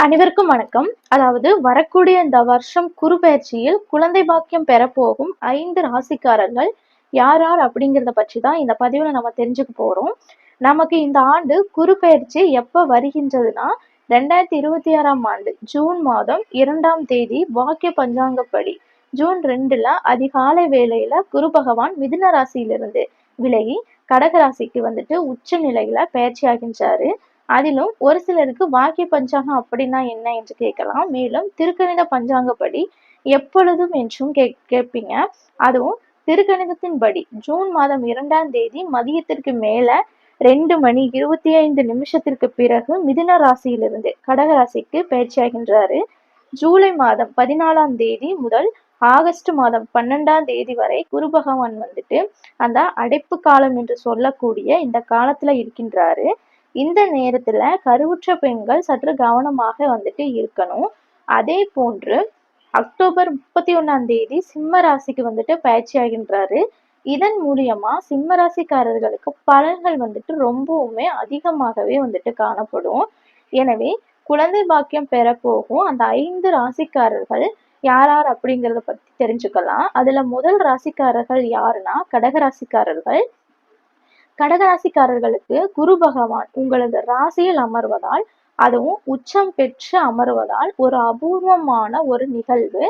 அனைவருக்கும் வணக்கம். அதாவது வரக்கூடிய இந்த வருஷம் குரு பெயர்ச்சியில் குழந்தை பாக்கியம் பெறப்போகும் 5 ராசிக்காரர்கள் யார் யார் அப்படிங்கிறத பற்றி தான் இந்த பதிவுல நம்ம தெரிஞ்சுக்க போறோம். நமக்கு இந்த ஆண்டு குரு பெயர்ச்சி எப்ப வருகின்றதுன்னா 2026ஆம் ஆண்டு ஜூன் மாதம் 2ஆம் தேதி வாக்கிய பஞ்சாங்கப்படி ஜூன் 2ல அதிகாலை வேளையில குரு பகவான் மிதுன ராசியிலிருந்து விலகி கடக ராசிக்கு வந்துட்டு உச்ச நிலையில பெயர்ச்சி ஆகின்றாரு. அதிலும் ஒரு சிலருக்கு வாக்கிய பஞ்சாங்கம் அப்படின்னா என்ன என்று கேட்கலாம். மேலும் திருக்கணித பஞ்சாங்கப்படி எப்பொழுதும் என்றும் கேட்பீங்க. அதுவும் திருக்கணிதத்தின்படி ஜூன் மாதம் 2ஆம் தேதி மதியத்திற்கு மேல 2:25 பிறகு மிதுன ராசியிலிருந்து கடக ராசிக்கு பயிற்சியாகின்றாரு. ஜூலை மாதம் 14ஆம் தேதி முதல் ஆகஸ்ட் மாதம் 12ஆம் தேதி வரை குரு பகவான் வந்துட்டு அந்த அடைப்பு காலம் என்று சொல்லக்கூடிய இந்த காலத்துல இருக்கின்றாரு. இந்த நேரத்துல கருவுற்ற பெண்கள் சற்று கவனமாக வந்துட்டு இருக்கணும். அதே போன்று அக்டோபர் 31ஆம் தேதி சிம்ம ராசிக்கு வந்துட்டு பயிற்சி ஆகின்றாரு. இதன் மூலியமா சிம்ம ராசிக்காரர்களுக்கு பலன்கள் வந்துட்டு ரொம்பவுமே அதிகமாகவே வந்துட்டு காணப்படும். எனவே குழந்தை பாக்கியம் பெற போகும் அந்த 5 ராசிக்காரர்கள் யார் யார் அப்படிங்கிறத பத்தி தெரிஞ்சுக்கலாம். அதுல முதல் ராசிக்காரர்கள் யாருன்னா கடக ராசிக்காரர்கள். கடகராசிக்காரர்களுக்கு குரு பகவான் உங்களது ராசியில் அமர்வதால், அதுவும் உச்சம் பெற்று அமர்வதால் ஒரு அபூர்வமான ஒரு நிகழ்வு.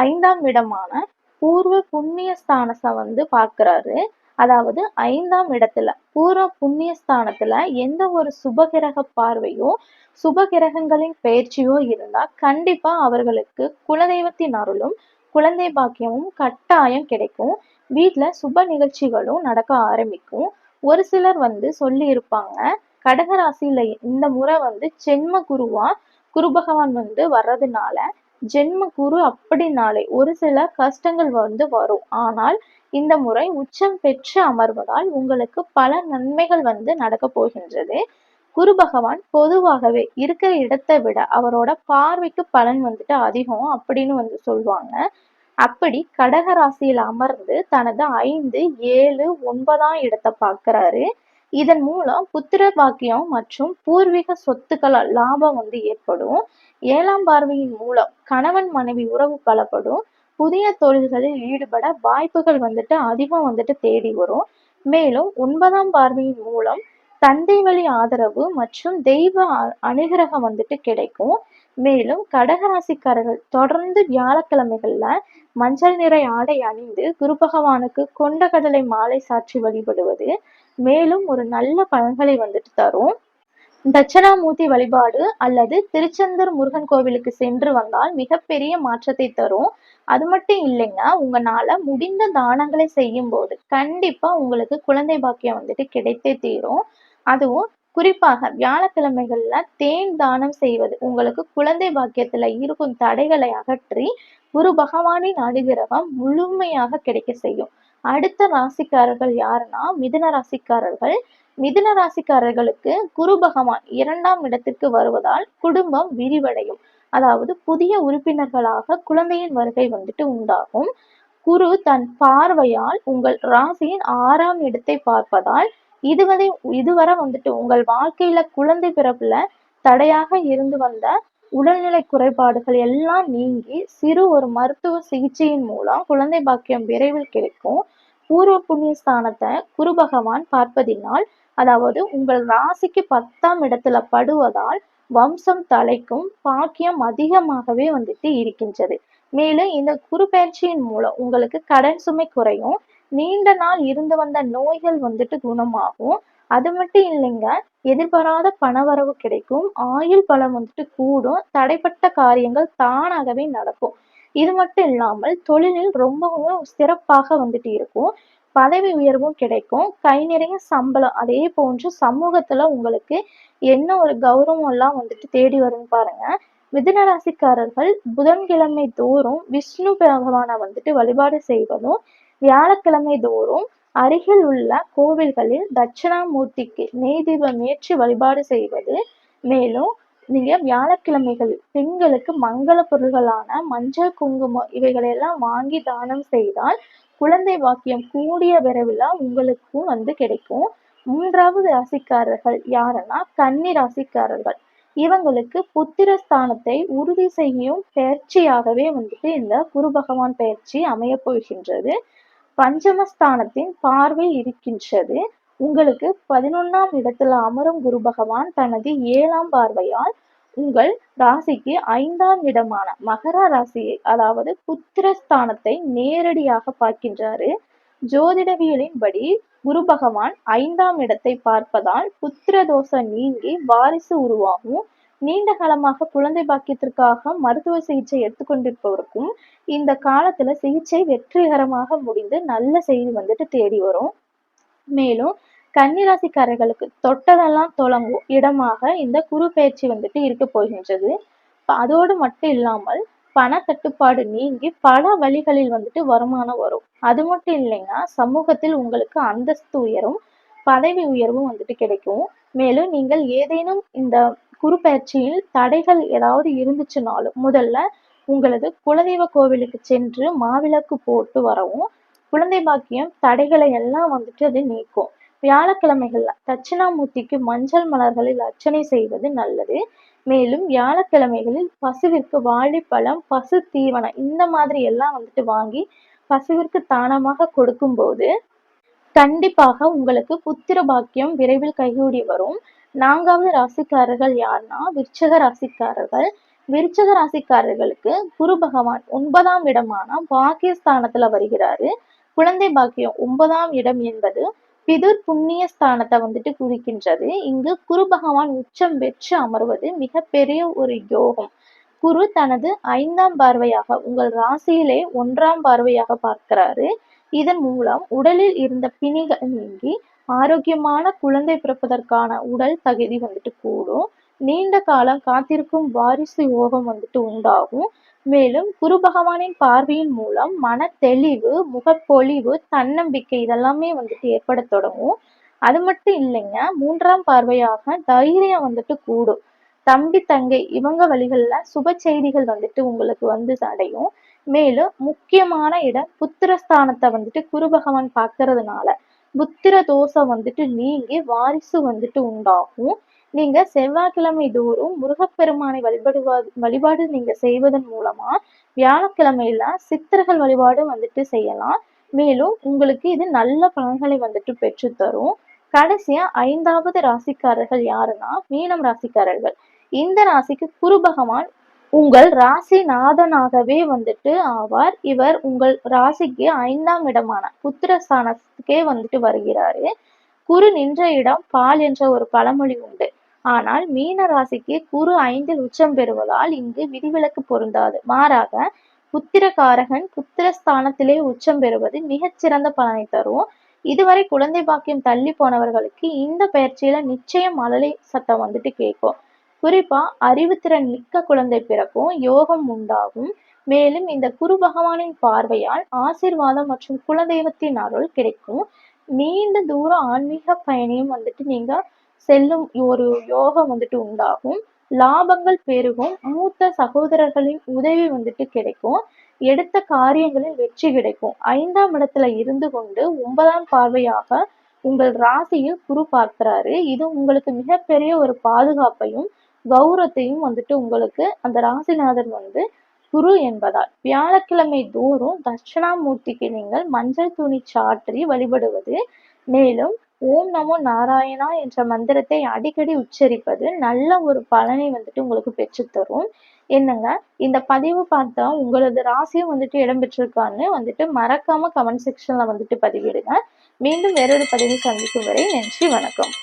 5ஆம் இடமான பூர்வ புண்ணிய ஸ்தானத்தை வந்து பார்க்கிறாரு. அதாவது 5ஆம் இடத்துல பூர்வ புண்ணிய ஸ்தானத்துல எந்த ஒரு சுபகிரக பார்வையோ சுபகிரகங்களின் பயிற்சியோ இருந்தா கண்டிப்பா அவர்களுக்கு குலதெய்வத்தின் அருளும் குழந்தை பாக்கியமும் கட்டாயம் கிடைக்கும். வீட்டுல சுப நிகழ்ச்சிகளும் நடக்க ஆரம்பிக்கும். ஒரு சிலர் வந்து சொல்லி இருப்பாங்க, கடகராசியில இந்த முறை வந்து ஜென்ம குருவா குரு பகவான் வந்து வர்றதுனால ஜென்ம குரு அப்படின்னாலே ஒரு சில கஷ்டங்கள் வந்து வரும். ஆனால் இந்த முறை உச்சம் பெற்று அமர்வதால் உங்களுக்கு பல நன்மைகள் வந்து நடக்க போகின்றது. குரு பகவான் பொதுவாகவே இருக்கிற இடத்தை விட அவரோட பார்வைக்கு பலன் வந்துட்டு அதிகம் அப்படின்னு வந்து சொல்லுவாங்க. அப்படி கடக ராசியில் அமர்ந்து தனது 5, 7, 9ஆம் இடத்தை பார்க்கிறாரு. இதன் மூலம் புத்திர பாக்கியம் மற்றும் பூர்வீக சொத்துக்களால் லாபம் வந்து ஏற்படும். 7ஆம் பார்வையின் மூலம் கணவன் மனைவி உறவு பலப்படும். புதிய தொழில்களில் ஈடுபட வாய்ப்புகள் வந்துட்டு அதிகம் வந்துட்டு தேடி வரும். மேலும் 9ஆம் பார்வையின் மூலம் தந்தை வழி ஆதரவு மற்றும் தெய்வ அனுகிரகம் வந்துட்டு கிடைக்கும். மேலும் கடகராசிக்காரர்கள் தொடர்ந்து வியாழக்கிழமைகள்ல மஞ்சள் நிற ஆடை அணிந்து குரு பகவானுக்கு கொண்டகடலை மாலை சாற்றி வழிபடுவது மேலும் ஒரு நல்ல பலன்களை வந்துட்டு தரும். தட்சணாமூர்த்தி வழிபாடு அல்லது திருச்செந்தூர் முருகன் கோவிலுக்கு சென்று வந்தால் மிகப்பெரிய மாற்றத்தை தரும். அது மட்டும் இல்லைங்க, உங்களால முடிந்த தானங்களை செய்யும் போது கண்டிப்பா உங்களுக்கு குழந்தை பாக்கியம் வந்துட்டு கிடைத்தே தீரும். அதுவும் குறிப்பாக வியாழக்கிழமைகள்ல தேன் தானம் செய்வது உங்களுக்கு குழந்தை பாக்கியத்துல இருக்கும் தடைகளை அகற்றி குரு பகவானின் அனுகிரகம் முழுமையாக கிடைக்க செய்யும். அடுத்த ராசிக்காரர்கள் யாருன்னா மிதுன ராசிக்காரர்கள். மிதுன ராசிக்காரர்களுக்கு குரு பகவான் 2ஆம் இடத்திற்கு வருவதால் குடும்பம் விரிவடையும். அதாவது புதிய உறுப்பினர்களாக குழந்தையின் வருகை வந்துட்டு உண்டாகும். குரு தன் பார்வையால் உங்கள் ராசியின் 6ஆம் இடத்தை பார்ப்பதால் இதுவரை வந்துட்டு உங்கள் வாழ்க்கையில குழந்தை பிறப்புல தடையாக இருந்து வந்த உடல்நிலை குறைபாடுகள் எல்லாம் நீங்கி சிறு ஒரு மருத்துவ சிகிச்சையின் மூலம் குழந்தை பாக்கியம் விரைவில் கிடைக்கும். பூர்வ புண்ணிய ஸ்தானத்தை குரு பகவான் பார்ப்பதினால், அதாவது உங்கள் ராசிக்கு 10ஆம் இடத்துல படுவதால் வம்சம் தலைக்கும் பாக்கியம் அதிகமாகவே வந்துட்டு இருக்கின்றது. மேலும் இந்த குரு பயிற்சியின் மூலம் உங்களுக்கு கடன் சுமை குறையும். நீண்ட நாள் இருந்து வந்த நோய்கள் வந்துட்டு குணமாகும். அது மட்டும் இல்லைங்க, எதிர்பாராத பணவரவு கிடைக்கும். ஆயுள் பலம் வந்துட்டு கூடும். தடைப்பட்ட காரியங்கள் தானாகவே நடக்கும். இது மட்டும் இல்லாமல் தொழிலில் ரொம்பவும் சிறப்பாக வந்துட்டு இருக்கும். பதவி உயர்வும் கிடைக்கும். கை நிறைய சம்பளம். அதே போன்று சமூகத்துல உங்களுக்கு என்ன ஒரு கௌரவம் எல்லாம் வந்துட்டு தேடி வரும் பாருங்க. மிதுன ராசிக்காரர்கள் புதன்கிழமை தோறும் விஷ்ணு பகவானை வந்துட்டு வழிபாடு செய்வதும், வியாழக்கிழமை தோறும் அருகில் உள்ள கோவில்களில் தட்சிணாமூர்த்திக்கு நெய் தீபம் ஏற்றி வழிபாடு செய்வது. மேலும் நீங்க வியாழக்கிழமைகளில் பெண்களுக்கு மங்கள பொருள்களான மஞ்சள் குங்குமம் இவைகளெல்லாம் வாங்கி தானம் செய்தால் குழந்தை பாக்கியம் கூடிய விரைவில் உங்களுக்கும் வந்து கிடைக்கும். 3வது ராசிக்காரர்கள் யாருன்னா கன்னி ராசிக்காரர்கள். இவங்களுக்கு புத்திரஸ்தானத்தை உறுதி செய்யும் பயிற்சியாகவே வந்துட்டு இந்த குரு பகவான் பயிற்சி அமைய போகின்றது. பஞ்சமஸ்தானத்தின் பார்வை இருக்கின்றது. உங்களுக்கு 11ஆம் இடத்துல அமரும் குரு பகவான் தனது 7ஆம் பார்வையால் உங்கள் ராசிக்கு 5ஆம் இடமான மகர ராசியை, அதாவது புத்திரஸ்தானத்தை நேரடியாக பார்க்கின்றாரு. ஜோதிடவியலின்படி குரு பகவான் 5ஆம் இடத்தை பார்ப்பதால் புத்திர தோஷம் நீங்கி வாரிசு உருவாகும். நீண்ட காலமாக குழந்தை பாக்கியத்திற்காக மருத்துவ சிகிச்சை எடுத்துக்கொண்டிருப்பவருக்கும் இந்த காலத்துல சிகிச்சை வெற்றிகரமாக முடிந்து நல்ல செய்தி வந்துட்டு தேடி வரும். மேலும் கன்னிராசிக்காரர்களுக்கு தொட்டதெல்லாம் தொடங்கும் இடமாக இந்த குரு பயிற்சி வந்துட்டு இருக்க போகின்றது. அதோடு மட்டும் இல்லாமல் பண தட்டுப்பாடு நீங்கி பல வழிகளில் வந்துட்டு வருமானம் வரும். அது மட்டும் இல்லைங்க, சமூகத்தில் உங்களுக்கு அந்தஸ்து உயரும், பதவி உயர்வும் வந்துட்டு கிடைக்கும். மேலும் நீங்கள் ஏதேனும் இந்த குரு பயிற்சியில் தடைகள் ஏதாவது இருந்துச்சுனாலும் முதல்ல உங்களது குலதெய்வ கோவிலுக்கு சென்று மாவிளக்கு போட்டு வரவும். குழந்தை பாக்கியம் தடைகளை எல்லாம் வந்துட்டு அது நீக்கும். வியாழக்கிழமைகள்ல தட்சிணாமூர்த்திக்கு மஞ்சள் மலர்களில் அர்ச்சனை செய்வது நல்லது. மேலும் வியாழக்கிழமைகளில் பசுவிற்கு வாழைப்பழம், பசு தீவனம் இந்த மாதிரி எல்லாம் வந்துட்டு வாங்கி பசுவிற்கு தானமாக கொடுக்கும்போது கண்டிப்பாக உங்களுக்கு புத்திர பாக்கியம் விரைவில் கைகூடி வரும். 4வது ராசிக்காரர்கள் யாருன்னா விருச்சிக ராசிக்காரர்கள். விருச்சிக ராசிக்காரர்களுக்கு குரு பகவான் 9ஆம் இடமான பாக்கியஸ்தானத்துல வருகிறாரு. குழந்தை பாக்கியம் 9ஆம் இடம் என்பது பிதுர் புண்ணிய ஸ்தானத்தை வந்துட்டு குறிக்கின்றது. இங்கு குரு பகவான் உச்சம் பெற்று அமர்வது மிகப்பெரிய ஒரு யோகம். குரு தனது 5ஆம் பார்வையாக உங்கள் ராசியிலே 1ஆம் பார்வையாக பார்க்கிறாரு. இதன் மூலம் உடலில் இருந்த பிணிகள் நீங்கி ஆரோக்கியமான குழந்தை பிறப்பதற்கான உடல் தகுதி வந்துட்டு கூடும். நீண்ட காலம் காத்திருக்கும் வாரிசு யோகம் வந்துட்டு உண்டாகும். மேலும் குரு பகவானின் பார்வையின் மூலம் மன தெளிவு, முகப்பொலிவு, தன்னம்பிக்கை இதெல்லாமே வந்துட்டு ஏற்பட தொடங்கும். அது மட்டும் இல்லைங்க, 3ஆம் பார்வையாக தைரியம் வந்துட்டு கூடும். தம்பி தங்கை இவங்க வழிகள்ல சுப செய்திகள் வந்துட்டு உங்களுக்கு வந்து அடையும். மேலும் முக்கியமான இடம் புத்திரஸ்தானத்தை வந்துட்டு குரு பகவான் பார்க்கறதுனால புத்திர தோஷம் வந்துட்டு நீங்கி வாரிசு வந்துட்டு உண்டாகும். நீங்க செவ்வாய்க்கிழமை தோறும் முருகப்பெருமானை வழிபாடு நீங்க செய்வதன் மூலமா வியாழக்கிழமையில சித்தர்கள் வழிபாடு வந்துட்டு செய்யலாம். மேலும் உங்களுக்கு இது நல்ல பலன்களை வந்துட்டு பெற்று தரும். கடைசியா 5வது ராசிக்காரர்கள் யாருன்னா மீனம் ராசிக்காரர்கள். இந்த ராசிக்கு குரு பகவான் உங்கள் ராசிநாதனாகவே வந்துட்டு ஆவார். இவர் உங்கள் ராசிக்கு 5ஆம் இடமான புத்திரஸ்தானத்துக்கே வந்துட்டு வருகிறாரு. குரு நின்ற இடம் பால் என்ற ஒரு பழமொழி உண்டு. ஆனால் மீன ராசிக்கு குரு 5இல் உச்சம் பெறுவதால் இங்கு விதிவிலக்கு பொருந்தாது. மாறாக புத்திரகாரகன் புத்திரஸ்தானத்திலே உச்சம் பெறுவது மிகச்சிறந்த பலனை தரும். இதுவரை குழந்தை பாக்கியம் தள்ளி போனவர்களுக்கு இந்த பயிற்சியில நிச்சயம் அலலை சத்தம் வந்துட்டு கேட்கும். குறிப்பா அறிவுத்திறன் மிக்க குழந்தை பிறக்கும், யோகம் உண்டாகும். மேலும் இந்த குரு பகவானின் பார்வையால் ஆசீர்வாதம் மற்றும் குலதெய்வத்தின் அருள் கிடைக்கும். நீண்ட தூர ஆன்மீக பயணியும் வந்துட்டு நீங்க செல்லும் ஒரு யோகம் வந்துட்டு உண்டாகும். லாபங்கள் பெருகும். மூத்த சகோதரர்களின் உதவி வந்துட்டு கிடைக்கும். எடுத்த காரியங்களில் வெற்றி கிடைக்கும். 5ஆம் இடத்துல இருந்து கொண்டு 9ஆம் பார்வையாக உங்கள் ராசியில் குரு பார்க்கிறாரு. இது உங்களுக்கு மிகப்பெரிய ஒரு பாதுகாப்பையும் கௌரவத்தையும் வந்துட்டு உங்களுக்கு அந்த ராசிநாதன் வந்து குரு என்பதால் வியாழக்கிழமை தோறும் தட்சிணாமூர்த்திக்கு நீங்கள் மஞ்சள் துணி சாற்றி வழிபடுவது, மேலும் ஓம் நமோ நாராயணா என்ற மந்திரத்தை அடிக்கடி உச்சரிப்பது நல்ல ஒரு பலனை வந்துட்டு உங்களுக்கு பெற்றுத்தரும். என்னங்க, இந்த பதிவு பார்த்தா உங்களது ராசியும் வந்துட்டு இடம்பெற்றிருக்கான்னு வந்துட்டு மறக்காம கமெண்ட் செக்ஷன்ல வந்துட்டு பதிவிடுங்க. மீண்டும் வேறொரு பதிவு சந்திக்கும் வரை நன்றி, வணக்கம்.